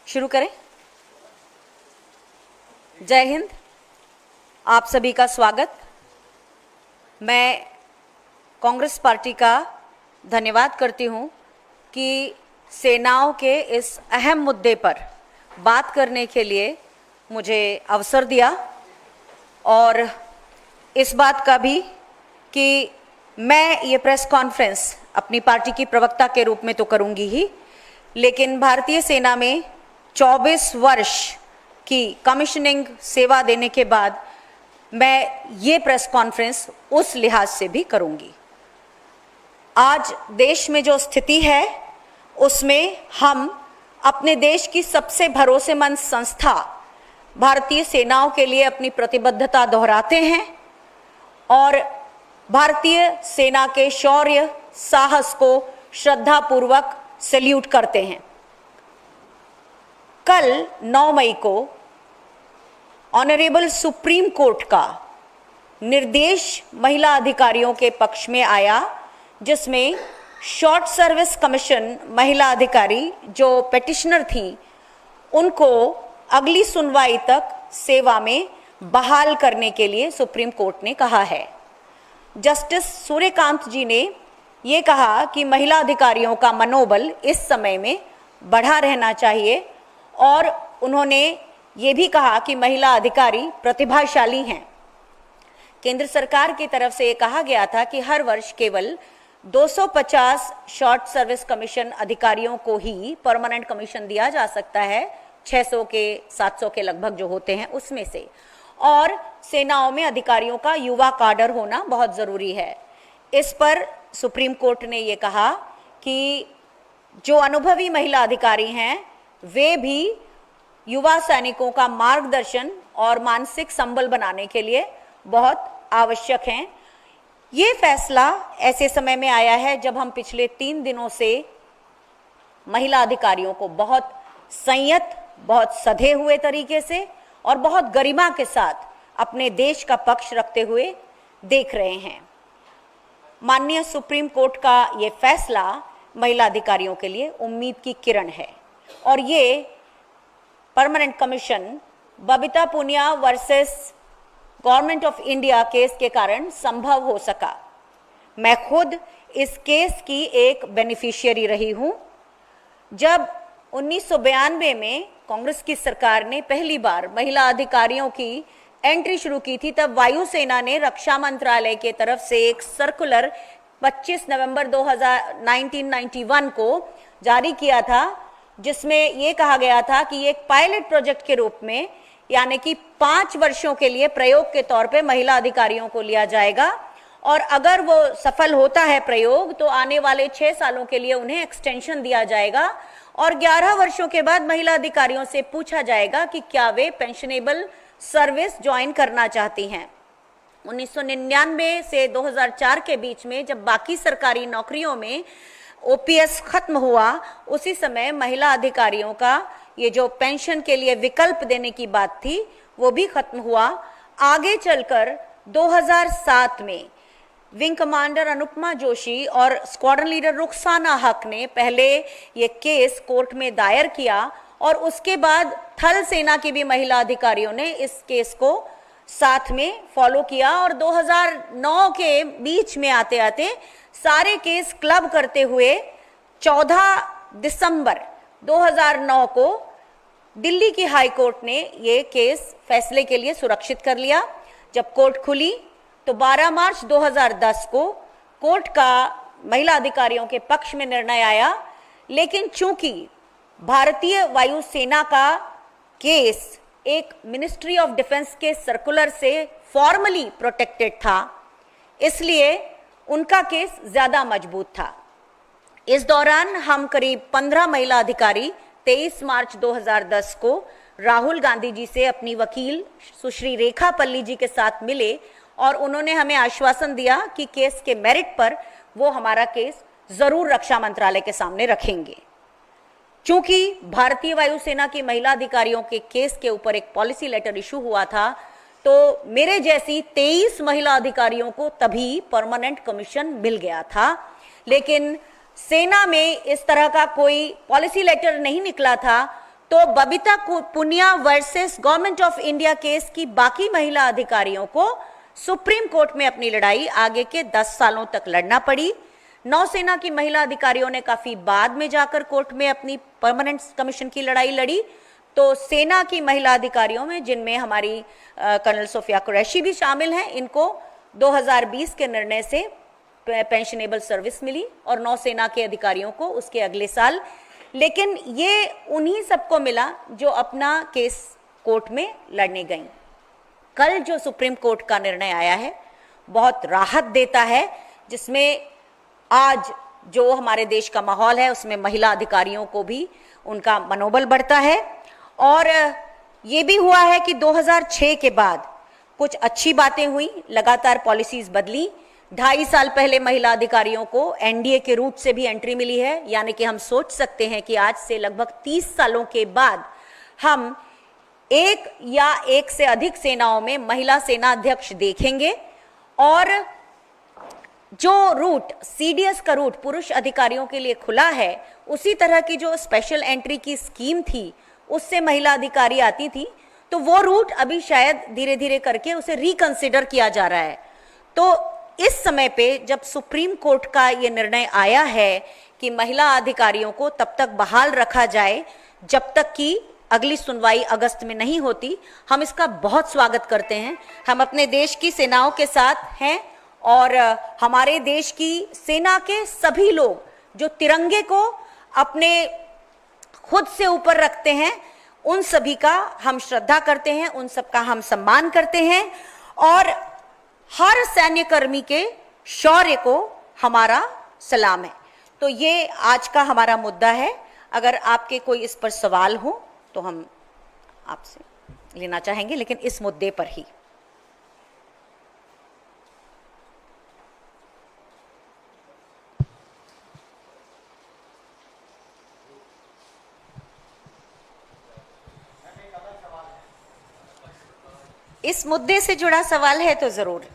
शुरू करें। जय हिंद, आप सभी का स्वागत। मैं कांग्रेस पार्टी का धन्यवाद करती हूं कि सेनाओं के इस अहम मुद्दे पर बात करने के लिए मुझे अवसर दिया, और इस बात का भी कि मैं ये प्रेस कॉन्फ्रेंस अपनी पार्टी की प्रवक्ता के रूप में तो करूंगी ही, लेकिन भारतीय सेना में 24 वर्ष की कमीशनिंग सेवा देने के बाद मैं ये प्रेस कॉन्फ्रेंस उस लिहाज से भी करूंगी। आज देश में जो स्थिति है उसमें हम अपने देश की सबसे भरोसेमंद संस्था भारतीय सेनाओं के लिए अपनी प्रतिबद्धता दोहराते हैं और भारतीय सेना के शौर्य साहस को श्रद्धापूर्वक सैल्यूट करते हैं। कल 9 मई को ऑनरेबल सुप्रीम कोर्ट का निर्देश महिला अधिकारियों के पक्ष में आया, जिसमें शॉर्ट सर्विस कमीशन महिला अधिकारी जो पेटिशनर थी उनको अगली सुनवाई तक सेवा में बहाल करने के लिए सुप्रीम कोर्ट ने कहा है। जस्टिस सूर्यकांत जी ने ये कहा कि महिला अधिकारियों का मनोबल इस समय में बढ़ा रहना चाहिए, और उन्होंने ये भी कहा कि महिला अधिकारी प्रतिभाशाली हैं। केंद्र सरकार की तरफ से ये कहा गया था कि हर वर्ष केवल 250 शॉर्ट सर्विस कमीशन अधिकारियों को ही परमानेंट कमीशन दिया जा सकता है, 600 के 700 के लगभग जो होते हैं उसमें से, और सेनाओं में अधिकारियों का युवा काडर होना बहुत ज़रूरी है। इस पर सुप्रीम कोर्ट ने ये कहा कि जो अनुभवी महिला अधिकारी हैं वे भी युवा सैनिकों का मार्गदर्शन और मानसिक संबल बनाने के लिए बहुत आवश्यक हैं। ये फैसला ऐसे समय में आया है जब हम पिछले 3 दिनों से महिला अधिकारियों को बहुत संयत, बहुत सधे हुए तरीके से और बहुत गरिमा के साथ अपने देश का पक्ष रखते हुए देख रहे हैं। माननीय सुप्रीम कोर्ट का ये फैसला महिला अधिकारियों के लिए उम्मीद की किरण है, और ये permanent commission Babita Punia versus government of India case के कारण संभव हो सका। मैं खुद इस केस की एक बेनिफिशियरी रही हूं। जब 1992 में कांग्रेस की सरकार ने पहली बार महिला अधिकारियों की एंट्री शुरू की थी, तब वायुसेना ने रक्षा मंत्रालय के तरफ से एक सर्कुलर 25 नवंबर 1991 को जारी किया था, जिसमें यह कहा गया था कि ये एक पायलट प्रोजेक्ट के रूप में, यानी कि 5 वर्षों के लिए प्रयोग के तौर पे महिला अधिकारियों को लिया जाएगा, और अगर वो सफल होता है प्रयोग तो आने वाले 6 सालों के लिए उन्हें एक्सटेंशन दिया जाएगा, और 11 वर्षों के बाद महिला अधिकारियों से पूछा जाएगा कि क्या वे पेंशनेबल सर्विस ज्वाइन करना चाहती हैं। 1999 से 2004 के बीच में जब बाकी सरकारी नौकरियों में ओपीएस खत्म हुआ, उसी समय महिला अधिकारियों का ये जो पेंशन के लिए विकल्प देने की बात थी वो भी खत्म हुआ। आगे चलकर 2007 में विंग कमांडर अनुपमा जोशी और स्क्वाड्रन लीडर रुखसाना हक ने पहले ये केस कोर्ट में दायर किया, और उसके बाद थल सेना की भी महिला अधिकारियों ने इस केस को साथ में फॉलो किया, और 2009 के बीच में आते आते सारे केस क्लब करते हुए 14 दिसंबर 2009 को दिल्ली की हाई कोर्ट ने ये केस फैसले के लिए सुरक्षित कर लिया। जब कोर्ट खुली तो 12 मार्च 2010 को कोर्ट का महिला अधिकारियों के पक्ष में निर्णय आया, लेकिन चूंकि भारतीय वायुसेना का केस एक मिनिस्ट्री ऑफ डिफेंस के सर्कुलर से फॉर्मली प्रोटेक्टेड था, इसलिए उनका केस ज्यादा मजबूत था। इस दौरान हम करीब 15 महिला अधिकारी 23 मार्च 2010 को राहुल गांधी जी से अपनी वकील सुश्री रेखा पल्ली जी के साथ मिले, और उन्होंने हमें आश्वासन दिया कि केस के मेरिट पर वो हमारा केस जरूर रक्षा मंत्रालय के सामने रखेंगे। चूंकि भारतीय वायुसेना की महिला अधिकारियों के केस के ऊपर एक पॉलिसी लेटर इशू हुआ था, तो मेरे जैसी 23 महिला अधिकारियों को तभी परमानेंट कमीशन मिल गया था, लेकिन सेना में इस तरह का कोई पॉलिसी लेटर नहीं निकला था, तो Babita Punia versus government of India case की बाकी महिला अधिकारियों को सुप्रीम कोर्ट में अपनी लड़ाई आगे के 10 सालों तक लड़ना पड़ी। नौसेना की महिला अधिकारियों ने काफी बाद में जाकर कोर्ट में अपनी परमानेंट कमीशन की लड़ाई लड़ी। तो सेना की महिला अधिकारियों में, जिनमें हमारी कर्नल सोफिया कुरैशी भी शामिल हैं, इनको 2020 के निर्णय से पेंशनेबल सर्विस मिली और नौसेना के अधिकारियों को उसके अगले साल। लेकिन ये उन्हीं सबको मिला जो अपना केस कोर्ट में लड़ने गईं। कल जो सुप्रीम कोर्ट का निर्णय आया है बहुत राहत देता है, जिसमें आज जो हमारे देश का माहौल है उसमें महिला अधिकारियों को भी उनका मनोबल बढ़ता है। और ये भी हुआ है कि 2006 के बाद कुछ अच्छी बातें हुई, लगातार पॉलिसीज बदली। 2.5 साल पहले महिला अधिकारियों को एनडीए के रूट से भी एंट्री मिली है, यानी कि हम सोच सकते हैं कि आज से लगभग 30 सालों के बाद हम एक या एक से अधिक सेनाओं में महिला सेना अध्यक्ष देखेंगे। और जो रूट सीडीएस का रूट पुरुष अधिकारियों के लिए खुला है, उसी तरह की जो स्पेशल एंट्री की स्कीम थी उससे महिला अधिकारी आती थी, तो वो रूट अभी शायद धीरे धीरे करके उसे रिकंसिडर किया जा रहा है। तो इस समय पे जब सुप्रीम कोर्ट का ये निर्णय आया है कि महिला अधिकारियों को तब तक बहाल रखा जाए जब तक कि अगली सुनवाई अगस्त में नहीं होती, हम इसका बहुत स्वागत करते हैं। हम अपने देश की सेनाओं के साथ हैं और हमारे देश की सेना के सभी लोग जो तिरंगे को अपने खुद से ऊपर रखते हैं, उन सभी का हम श्रद्धा करते हैं, उन सबका हम सम्मान करते हैं और हर सैन्य कर्मी के शौर्य को हमारा सलाम है। तो ये आज का हमारा मुद्दा है। अगर आपके कोई इस पर सवाल हो तो हम आपसे लेना चाहेंगे, लेकिन इस मुद्दे पर ही। इस मुद्दे से जुड़ा सवाल है तो जरूर।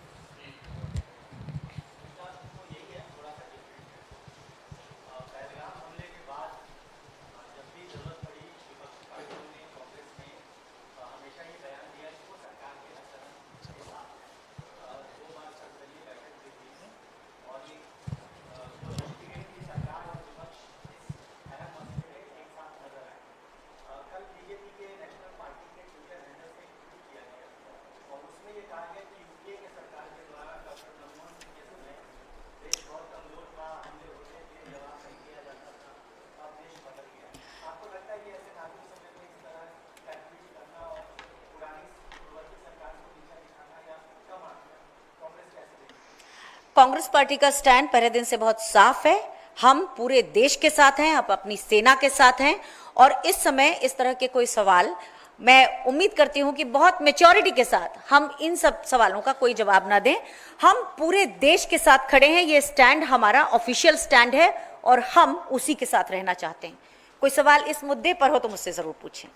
कांग्रेस पार्टी का स्टैंड पहले दिन से बहुत साफ है। हम पूरे देश के साथ हैं, आप अपनी सेना के साथ हैं और इस समय इस तरह के कोई सवाल, मैं उम्मीद करती हूं कि बहुत मैच्योरिटी के साथ हम इन सब सवालों का कोई जवाब ना दें। हम पूरे देश के साथ खड़े हैं, ये स्टैंड हमारा ऑफिशियल स्टैंड है और हम उसी के साथ रहना चाहते हैं। कोई सवाल इस मुद्दे पर हो तो मुझसे जरूर पूछें।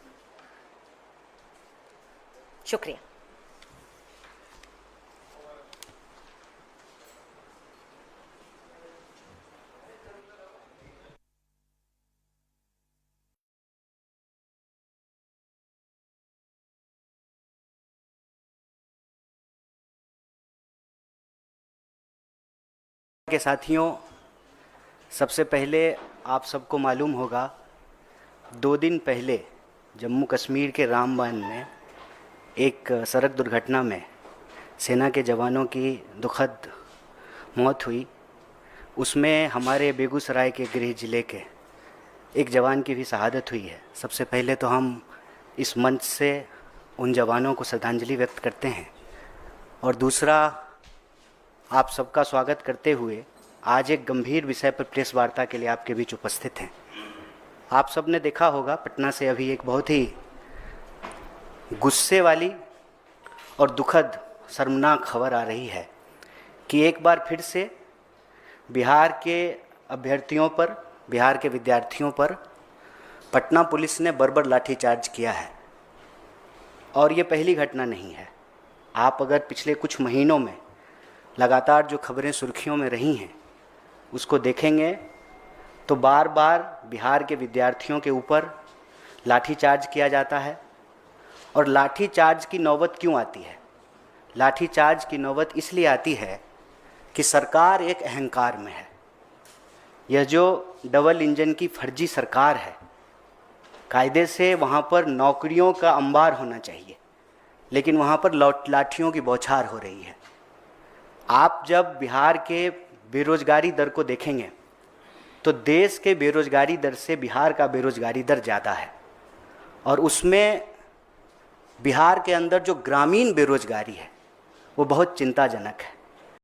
शुक्रिया। के साथियों, सबसे पहले आप सबको मालूम होगा 2 दिन पहले जम्मू कश्मीर के रामबन में एक सड़क दुर्घटना में सेना के जवानों की दुखद मौत हुई। उसमें हमारे बेगूसराय के गृह जिले के एक जवान की भी शहादत हुई है। सबसे पहले तो हम इस मंच से उन जवानों को श्रद्धांजलि व्यक्त करते हैं और दूसरा, आप सबका स्वागत करते हुए आज एक गंभीर विषय पर प्रेस वार्ता के लिए आपके बीच उपस्थित हैं। आप सब ने देखा होगा, पटना से अभी एक बहुत ही गुस्से वाली और दुखद शर्मनाक खबर आ रही है कि एक बार फिर से बिहार के अभ्यर्थियों पर, बिहार के विद्यार्थियों पर पटना पुलिस ने बर्बर लाठीचार्ज किया है। और ये पहली घटना नहीं है। आप अगर पिछले कुछ महीनों में लगातार जो खबरें सुर्खियों में रही हैं उसको देखेंगे तो बार बार बिहार के विद्यार्थियों के ऊपर लाठीचार्ज किया जाता है। और लाठीचार्ज की नौबत क्यों आती है? लाठीचार्ज की नौबत इसलिए आती है कि सरकार एक अहंकार में है। यह जो डबल इंजन की फर्जी सरकार है, कायदे से वहाँ पर नौकरियों का अंबार होना चाहिए, लेकिन वहाँ पर लाठियों की बौछार हो रही है। आप जब बिहार के बेरोजगारी दर को देखेंगे तो देश के बेरोजगारी दर से बिहार का बेरोजगारी दर ज़्यादा है, और उसमें बिहार के अंदर जो ग्रामीण बेरोजगारी है वो बहुत चिंताजनक है।